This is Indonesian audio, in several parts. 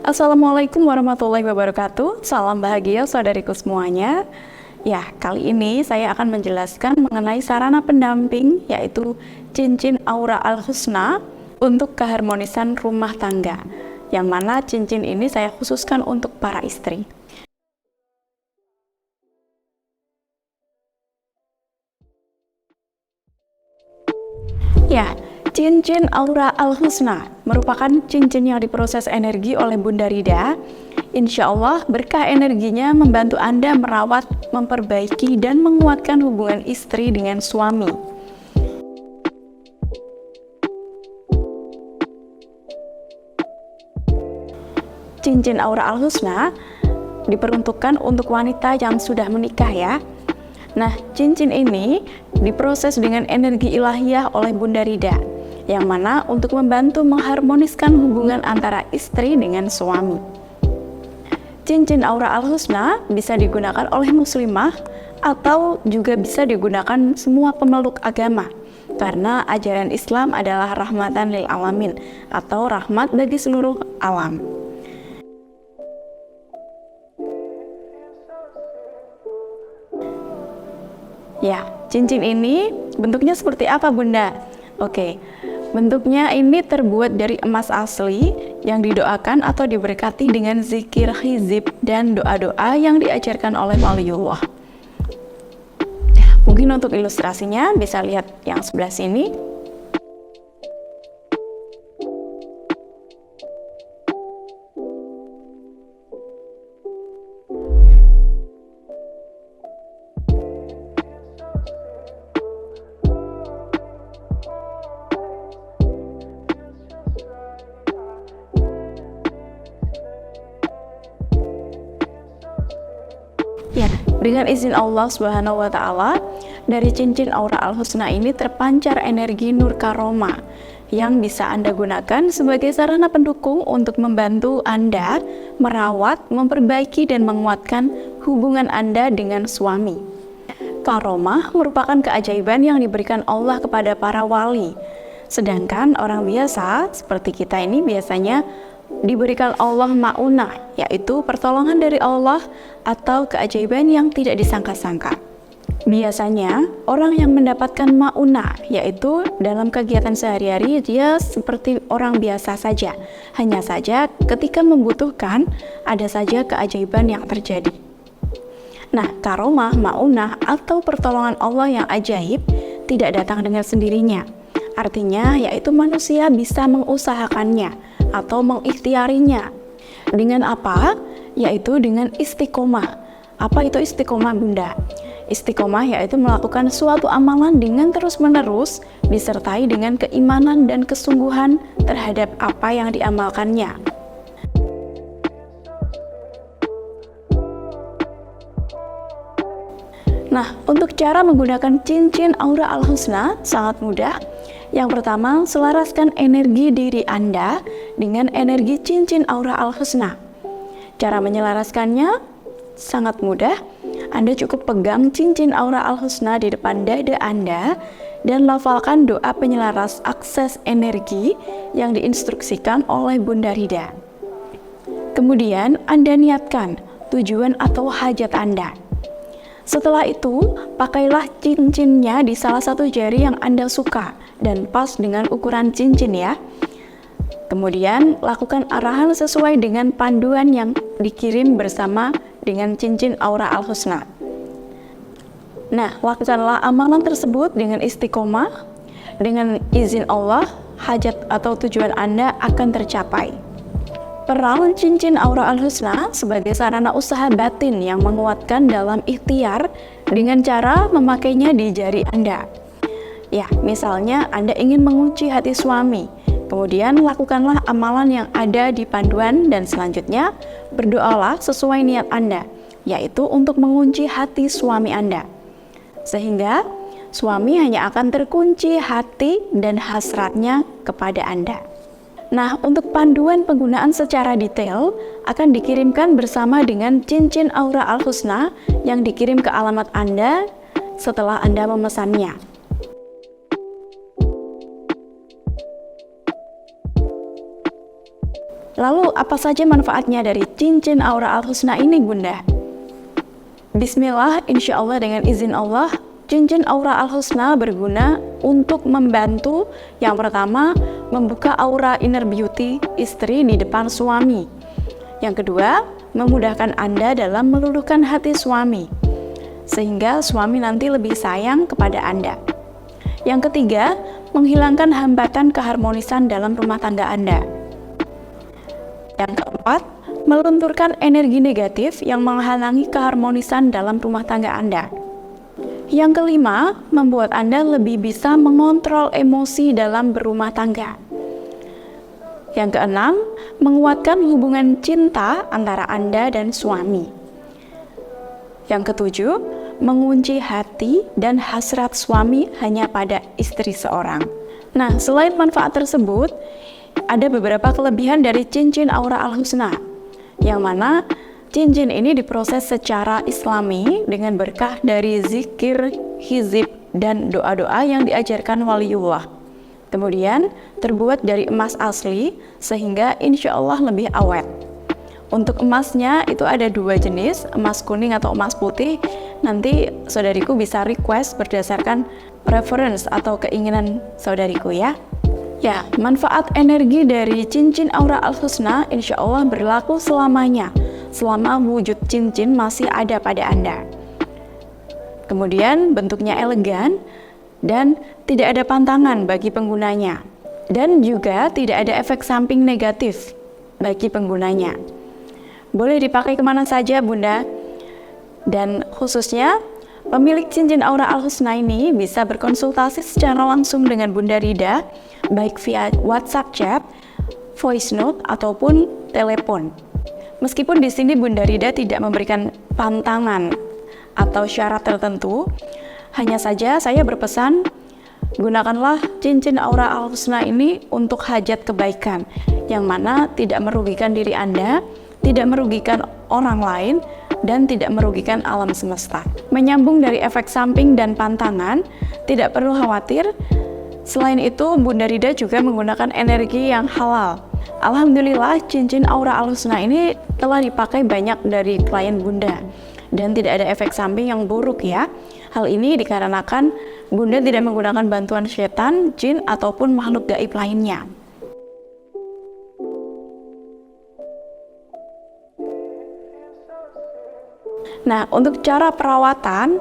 Assalamualaikum warahmatullahi wabarakatuh. Salam bahagia saudariku semuanya. Ya, kali ini saya akan menjelaskan mengenai sarana pendamping, yaitu cincin aura al-husna untuk keharmonisan rumah tangga. Yang mana cincin ini saya khususkan untuk para istri. Ya, cincin aura al-husna merupakan cincin yang diproses energi oleh Bunda Rida. Insya Allah berkah energinya membantu Anda merawat, memperbaiki, dan menguatkan hubungan istri dengan suami. Cincin aura al-husna diperuntukkan untuk wanita yang sudah menikah ya. Nah, cincin ini diproses dengan energi ilahiyah oleh Bunda Rida, yang mana untuk membantu mengharmoniskan hubungan antara istri dengan suami. Cincin aura al-husna bisa digunakan oleh muslimah atau juga bisa digunakan semua pemeluk agama, karena ajaran Islam adalah rahmatan lil alamin atau rahmat bagi seluruh alam. Ya, cincin ini bentuknya seperti apa, Bunda? Oke, bentuknya ini terbuat dari emas asli yang didoakan atau diberkati dengan zikir hizib dan doa-doa yang diajarkan oleh waliullah. Mungkin untuk ilustrasinya bisa lihat yang sebelah sini. Ya, dengan izin Allah Subhanahu wa Ta'ala, dari cincin aura al-husna ini terpancar energi nur karoma yang bisa Anda gunakan sebagai sarana pendukung untuk membantu Anda merawat, memperbaiki, dan menguatkan hubungan Anda dengan suami. Karomah merupakan keajaiban yang diberikan Allah kepada para wali, sedangkan orang biasa seperti kita ini biasanya diberikan Allah ma'unah, yaitu pertolongan dari Allah atau keajaiban yang tidak disangka-sangka. Biasanya orang yang mendapatkan ma'unah, yaitu dalam kegiatan sehari-hari dia seperti orang biasa saja, hanya saja ketika membutuhkan ada saja keajaiban yang terjadi. Nah, karomah, ma'unah atau pertolongan Allah yang ajaib tidak datang dengan sendirinya. Artinya yaitu manusia bisa mengusahakannya atau mengikhtiarinya. Dengan apa? Yaitu dengan istiqomah. Apa itu istiqomah, Bunda? Istiqomah yaitu melakukan suatu amalan dengan terus-menerus disertai dengan keimanan dan kesungguhan terhadap apa yang diamalkannya. Nah, untuk cara menggunakan cincin aura al-husna sangat mudah. Yang pertama, selaraskan energi diri Anda dengan energi cincin aura al-husna. Cara menyelaraskannya sangat mudah. Anda cukup pegang cincin aura al-husna di depan dada Anda dan lafalkan doa penyelaras akses energi yang diinstruksikan oleh Bunda Rida. Kemudian Anda niatkan tujuan atau hajat Anda. Setelah itu, pakailah cincinnya di salah satu jari yang Anda suka dan pas dengan ukuran cincin ya. Kemudian, lakukan arahan sesuai dengan panduan yang dikirim bersama dengan cincin aura al-husna. Nah, lakukanlah amalan tersebut dengan istiqomah. Dengan izin Allah, hajat atau tujuan Anda akan tercapai. Peran cincin aura al-husna sebagai sarana usaha batin yang menguatkan dalam ikhtiar dengan cara memakainya di jari Anda. Ya, misalnya Anda ingin mengunci hati suami, kemudian lakukanlah amalan yang ada di panduan dan selanjutnya berdoalah sesuai niat Anda, yaitu untuk mengunci hati suami Anda. Sehingga suami hanya akan terkunci hati dan hasratnya kepada Anda. Nah, untuk panduan penggunaan secara detail akan dikirimkan bersama dengan cincin aura al-husna yang dikirim ke alamat Anda setelah Anda memesannya. Lalu apa saja manfaatnya dari cincin aura al-husna ini, Bunda? Bismillah, insya Allah dengan izin Allah, cincin aura al-husna berguna untuk membantu yang pertama, membuka aura inner beauty istri di depan suami. Yang kedua, memudahkan Anda dalam meluluhkan hati suami, sehingga suami nanti lebih sayang kepada Anda. Yang ketiga, menghilangkan hambatan keharmonisan dalam rumah tangga Anda. Yang keempat, melunturkan energi negatif yang menghalangi keharmonisan dalam rumah tangga Anda. Yang kelima, membuat Anda lebih bisa mengontrol emosi dalam berumah tangga. Yang keenam, menguatkan hubungan cinta antara Anda dan suami. Yang ketujuh, mengunci hati dan hasrat suami hanya pada istri seorang. Nah, selain manfaat tersebut, ada beberapa kelebihan dari cincin aura al-husna, yang mana cincin ini diproses secara islami dengan berkah dari zikir, hizib, dan doa-doa yang diajarkan waliullah. Kemudian terbuat dari emas asli sehingga insya Allah lebih awet. Untuk emasnya itu ada dua jenis, emas kuning atau emas putih. Nanti saudariku bisa request berdasarkan preference atau keinginan saudariku ya. Ya, manfaat energi dari cincin aura al-husna insya Allah berlaku selamanya, selama wujud cincin masih ada pada Anda. Kemudian bentuknya elegan dan tidak ada pantangan bagi penggunanya, dan juga tidak ada efek samping negatif bagi penggunanya. Boleh dipakai kemana saja, Bunda. Dan khususnya pemilik cincin aura al-husna ini bisa berkonsultasi secara langsung dengan Bunda Rida, baik via WhatsApp chat, voice note, ataupun telepon. Meskipun di sini Bunda Rida tidak memberikan pantangan atau syarat tertentu, hanya saja saya berpesan, gunakanlah cincin aura al-husna ini untuk hajat kebaikan, yang mana tidak merugikan diri Anda, tidak merugikan orang lain, dan tidak merugikan alam semesta. Menyambung dari efek samping dan pantangan, tidak perlu khawatir. Selain itu, Bunda Rida juga menggunakan energi yang halal. Alhamdulillah, cincin aura al-husna ini telah dipakai banyak dari klien Bunda, dan tidak ada efek samping yang buruk ya. Hal ini dikarenakan Bunda tidak menggunakan bantuan setan, jin, ataupun makhluk gaib lainnya. Nah, untuk cara perawatan,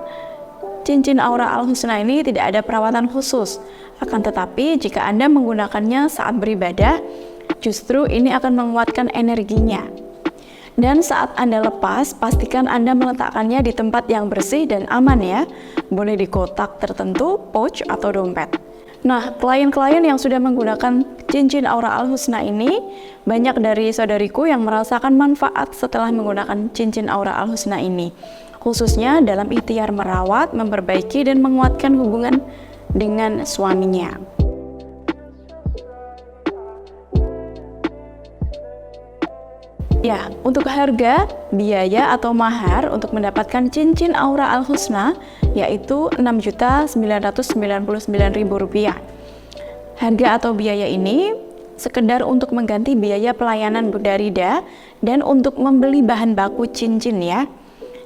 cincin aura al-husna ini tidak ada perawatan khusus. Akan tetapi, jika Anda menggunakannya saat beribadah, justru ini akan menguatkan energinya. Dan saat Anda lepas, pastikan Anda meletakkannya di tempat yang bersih dan aman ya. Boleh di kotak tertentu, pouch, atau dompet. Nah, klien-klien yang sudah menggunakan cincin aura al-husna ini, banyak dari saudariku yang merasakan manfaat setelah menggunakan cincin aura al-husna ini. Khususnya dalam ikhtiar merawat, memperbaiki, dan menguatkan hubungan dengan suaminya. Ya, untuk harga, biaya atau mahar untuk mendapatkan cincin aura al-husna yaitu Rp6.999.000. Harga atau biaya ini sekedar untuk mengganti biaya pelayanan Bunda Rida dan untuk membeli bahan baku cincin ya.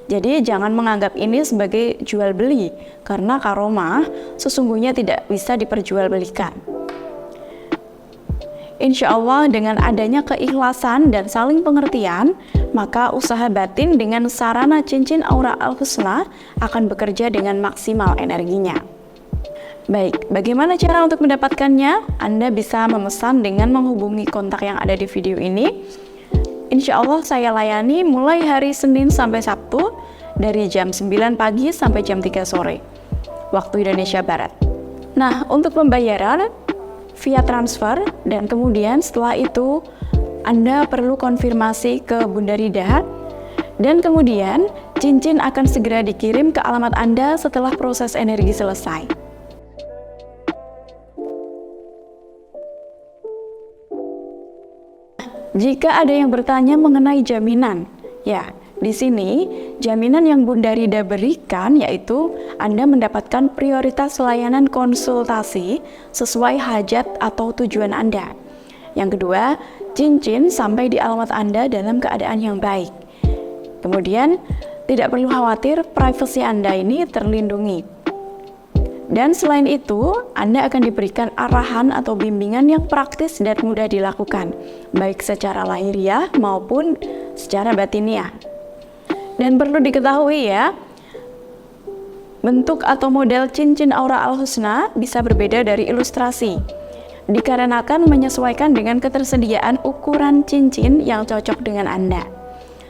Jadi jangan menganggap ini sebagai jual beli, karena karomah sesungguhnya tidak bisa diperjualbelikan. Insya Allah dengan adanya keikhlasan dan saling pengertian, maka usaha batin dengan sarana cincin aura al-husna akan bekerja dengan maksimal energinya. Baik, bagaimana cara untuk mendapatkannya? Anda bisa memesan dengan menghubungi kontak yang ada di video ini. Insya Allah saya layani mulai hari Senin sampai Sabtu dari jam 9 pagi sampai jam 3 sore, waktu Indonesia Barat. Nah, untuk pembayaran via transfer, dan kemudian setelah itu Anda perlu konfirmasi ke Bunda Rida, dan kemudian cincin akan segera dikirim ke alamat Anda setelah proses energi selesai. Jika ada yang bertanya mengenai jaminan, ya, di sini jaminan yang Bunda Rida berikan yaitu Anda mendapatkan prioritas layanan konsultasi sesuai hajat atau tujuan Anda. Yang kedua, cincin sampai di alamat Anda dalam keadaan yang baik. Kemudian, tidak perlu khawatir, privasi Anda ini terlindungi. Dan selain itu, Anda akan diberikan arahan atau bimbingan yang praktis dan mudah dilakukan, baik secara lahiriah maupun secara batiniah. Dan perlu diketahui ya, bentuk atau model cincin aura al-husna bisa berbeda dari ilustrasi, dikarenakan menyesuaikan dengan ketersediaan ukuran cincin yang cocok dengan Anda.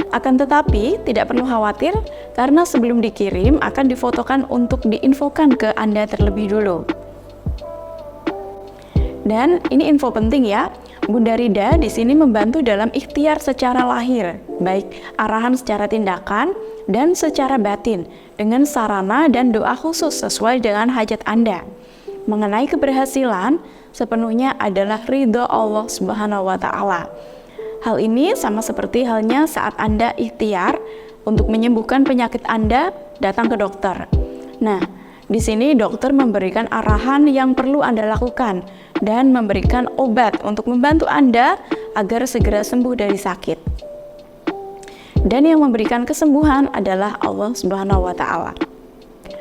Akan tetapi, tidak perlu khawatir karena sebelum dikirim akan difotokan untuk diinfokan ke Anda terlebih dulu. Dan ini info penting ya, Bunda Rida di sini membantu dalam ikhtiar secara lahir, baik arahan secara tindakan dan secara batin, dengan sarana dan doa khusus sesuai dengan hajat Anda. Mengenai keberhasilan, sepenuhnya adalah ridho Allah Subhanahu wa Ta'ala. Hal ini sama seperti halnya saat Anda ikhtiar untuk menyembuhkan penyakit Anda datang ke dokter. Nah, di sini dokter memberikan arahan yang perlu Anda lakukan dan memberikan obat untuk membantu Anda agar segera sembuh dari sakit. Dan yang memberikan kesembuhan adalah Allah Subhanahu wa Ta'ala.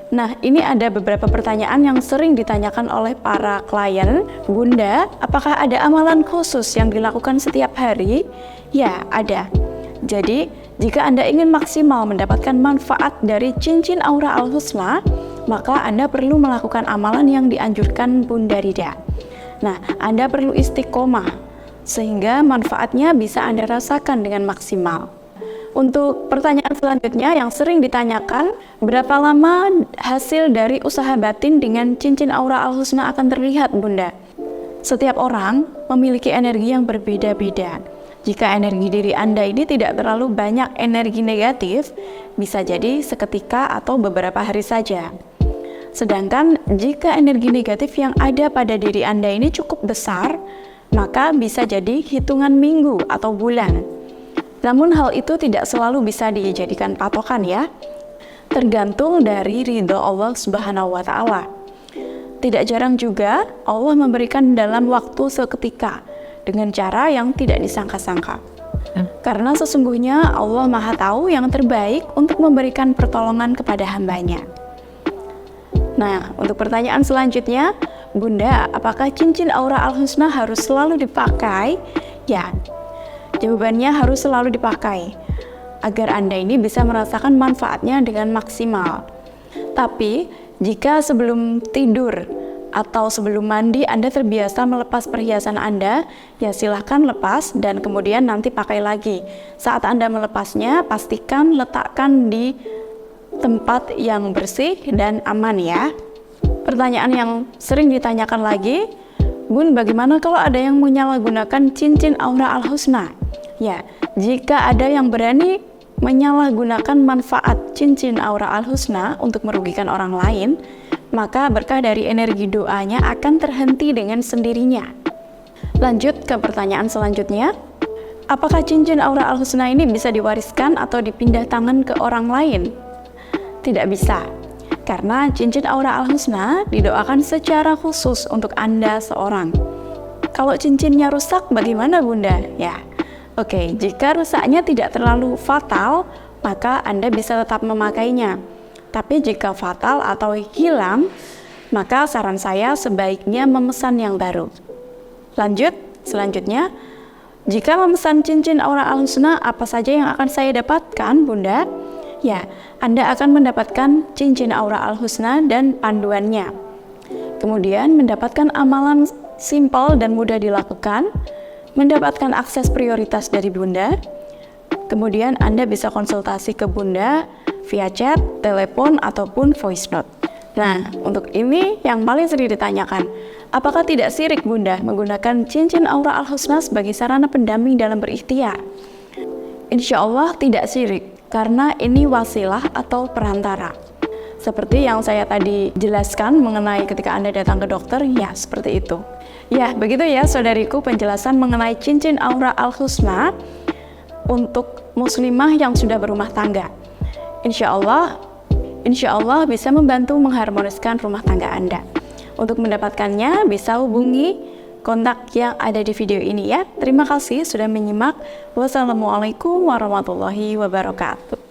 Nah, ini ada beberapa pertanyaan yang sering ditanyakan oleh para klien. Bunda, apakah ada amalan khusus yang dilakukan setiap hari? Ya, ada. Jadi, jika Anda ingin maksimal mendapatkan manfaat dari cincin aura al-husna, maka Anda perlu melakukan amalan yang dianjurkan Bunda Rida. Nah, Anda perlu istiqomah, sehingga manfaatnya bisa Anda rasakan dengan maksimal. Untuk pertanyaan selanjutnya yang sering ditanyakan, berapa lama hasil dari usaha batin dengan cincin aura al-husna akan terlihat, Bunda? Setiap orang memiliki energi yang berbeda-beda. Jika energi diri Anda ini tidak terlalu banyak energi negatif, bisa jadi seketika atau beberapa hari saja. Sedangkan jika energi negatif yang ada pada diri Anda ini cukup besar, maka bisa jadi hitungan minggu atau bulan. Namun hal itu tidak selalu bisa dijadikan patokan ya. Tergantung dari ridho Allah Subhanahu wa Ta'ala. Tidak jarang juga Allah memberikan dalam waktu seketika dengan cara yang tidak disangka-sangka. Karena sesungguhnya Allah Maha Tahu yang terbaik untuk memberikan pertolongan kepada hambanya. Nah, untuk pertanyaan selanjutnya, Bunda, apakah cincin aura al-husna harus selalu dipakai? Ya, jawabannya harus selalu dipakai, agar Anda ini bisa merasakan manfaatnya dengan maksimal. Tapi, jika sebelum tidur atau sebelum mandi Anda terbiasa melepas perhiasan Anda, ya silahkan lepas dan kemudian nanti pakai lagi. Saat Anda melepasnya, pastikan letakkan di tempat yang bersih dan aman ya. Pertanyaan yang sering ditanyakan lagi, Bun, bagaimana kalau ada yang menyalahgunakan cincin aura al-husna? Ya, jika ada yang berani menyalahgunakan manfaat cincin aura al-husna untuk merugikan orang lain, maka berkah dari energi doanya akan terhenti dengan sendirinya. Lanjut ke pertanyaan selanjutnya. Apakah cincin aura al-husna ini bisa diwariskan atau dipindah tangan ke orang lain? Tidak bisa. Karena cincin aura al-husna didoakan secara khusus untuk Anda seorang. Kalau cincinnya rusak, bagaimana Bunda? Ya, oke, jika rusaknya tidak terlalu fatal, maka Anda bisa tetap memakainya. Tapi jika fatal atau hilang, maka saran saya sebaiknya memesan yang baru. Lanjut, selanjutnya, jika memesan cincin aura al-husna, apa saja yang akan saya dapatkan, Bunda? Ya, Anda akan mendapatkan cincin aura al-husna dan panduannya. Kemudian mendapatkan amalan simpel dan mudah dilakukan, mendapatkan akses prioritas dari Bunda. Kemudian Anda bisa konsultasi ke Bunda via chat, telepon, ataupun voice note. Nah, untuk ini yang paling sering ditanyakan, apakah tidak syirik Bunda menggunakan cincin aura al-husna sebagai sarana pendamping dalam berikhtiar? Insya Allah tidak syirik, karena ini wasilah atau perantara. Seperti yang saya tadi jelaskan mengenai ketika Anda datang ke dokter, ya seperti itu. Ya, begitu ya saudariku penjelasan mengenai cincin aura al-husna untuk muslimah yang sudah berumah tangga. Insya Allah bisa membantu mengharmoniskan rumah tangga Anda. Untuk mendapatkannya bisa hubungi kontak yang ada di video ini ya. Terima kasih sudah menyimak. Wassalamualaikum warahmatullahi wabarakatuh.